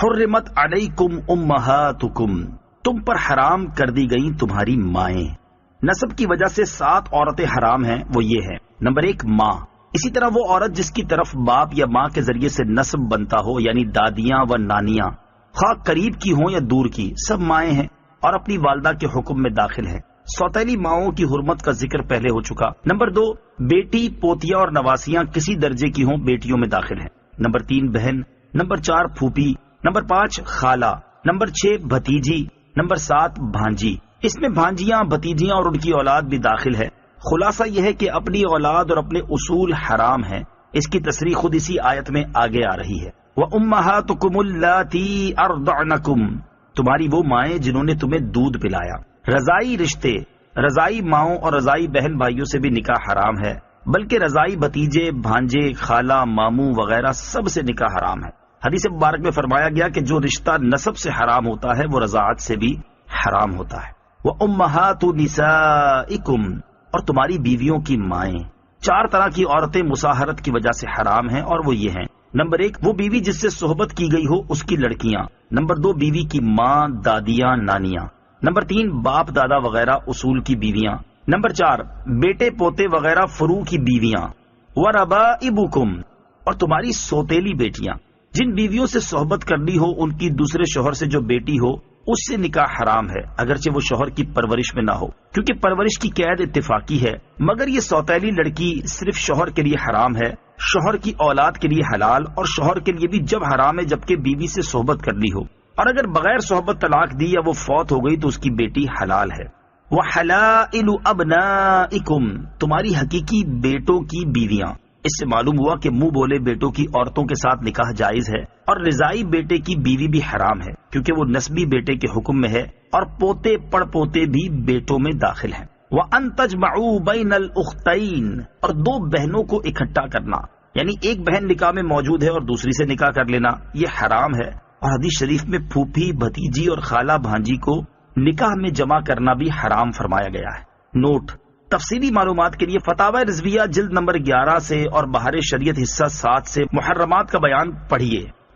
حرمت علیکم امہاتکم، تم پر حرام کر دی گئی تمہاری مائیں۔ نسب کی وجہ سے 7 عورتیں حرام ہیں، وہ یہ ہیں۔ نمبر 1 ماں، اسی طرح وہ عورت جس کی طرف باپ یا ماں کے ذریعے سے نسب بنتا ہو، یعنی دادیاں و نانیاں، خواہ قریب کی ہوں یا دور کی، سب مائیں ہیں اور اپنی والدہ کے حکم میں داخل ہیں۔ سوتیلی ماؤں کی حرمت کا ذکر پہلے ہو چکا۔ نمبر 2 بیٹی، پوتیاں اور نواسیاں کسی درجے کی ہوں، بیٹیوں میں داخل ہیں۔ نمبر 3 بہن۔ نمبر 4 پھوپھی۔ نمبر 5 خالہ۔ نمبر 6 بھتیجی۔ نمبر 7 بھانجی۔ اس میں بھانجیاں، بھتیجیاں اور ان کی اولاد بھی داخل ہے۔ خلاصہ یہ ہے کہ اپنی اولاد اور اپنے اصول حرام ہیں۔ اس کی تصریح خود اسی آیت میں آگے آ رہی ہے۔ وَأُمَّهَاتُكُمُ اللَّاتِي أَرْضَعْنَكُمْ، تمہاری وہ مائیں جنہوں نے تمہیں دودھ پلایا۔ رضائی رشتے، رضائی ماؤں اور رضائی بہن بھائیوں سے بھی نکاح حرام ہے، بلکہ رضائی بھتیجے، بھانجے، خالہ، ماموں وغیرہ سب سے نکاح حرام ہے۔ حدیث مبارک میں فرمایا گیا کہ جو رشتہ نسب سے حرام ہوتا ہے وہ رضاعت سے بھی حرام ہوتا ہے۔ وَأُمَّهَاتُ نِسَائِكُمْ، اور تمہاری بیویوں کی مائیں۔ 4 طرح کی عورتیں مصاہرت کی وجہ سے حرام ہیں، اور وہ یہ ہیں۔ نمبر 1 وہ بیوی جس سے صحبت کی گئی ہو، اس کی لڑکیاں۔ نمبر 2 بیوی کی ماں، دادیاں، نانیاں۔ نمبر 3 باپ دادا وغیرہ اصول کی بیویاں۔ نمبر 4 بیٹے پوتے وغیرہ فروع کی بیویاں۔ وَرَبَائِبُكُمْ، اور تمہاری سوتیلی بیٹیاں، جن بیویوں سے صحبت کرنی ہو ان کی دوسرے شوہر سے جو بیٹی ہو، اس سے نکاح حرام ہے، اگرچہ وہ شوہر کی پرورش میں نہ ہو، کیونکہ پرورش کی قید اتفاقی ہے۔ مگر یہ سوتیلی لڑکی صرف شوہر کے لیے حرام ہے، شوہر کی اولاد کے لیے حلال، اور شوہر کے لیے بھی جب حرام ہے جبکہ بیوی سے صحبت کرنی ہو، اور اگر بغیر صحبت طلاق دی یا وہ فوت ہو گئی تو اس کی بیٹی حلال ہے۔ وَحَلَائِلُ أَبْنَائِكُمْ، تمہاری حقیقی بیٹوں کی بیویاں۔ اس سے معلوم ہوا کہ منہ بولے بیٹوں کی عورتوں کے ساتھ نکاح جائز ہے، اور رضائی بیٹے کی بیوی بھی حرام ہے، کیونکہ وہ نسبی بیٹے کے حکم میں ہے، اور پوتے پڑ پوتے بھی بیٹوں میں داخل ہیں۔ وَأَن تَجْمَعُوا بَيْنَ الْأُخْتَيْنِ، اور 2 بہنوں کو اکٹھا کرنا، یعنی ایک بہن نکاح میں موجود ہے اور دوسری سے نکاح کر لینا، یہ حرام ہے۔ اور حدیث شریف میں پھوپھی، بھتیجی اور خالہ بھانجی کو نکاح میں جمع کرنا بھی حرام فرمایا گیا ہے۔ نوٹ: تفصیلی معلومات کے لیے فتاوی رضویہ جلد نمبر 11 سے اور بہار شریعت حصہ 7 سے محرمات کا بیان پڑھیے۔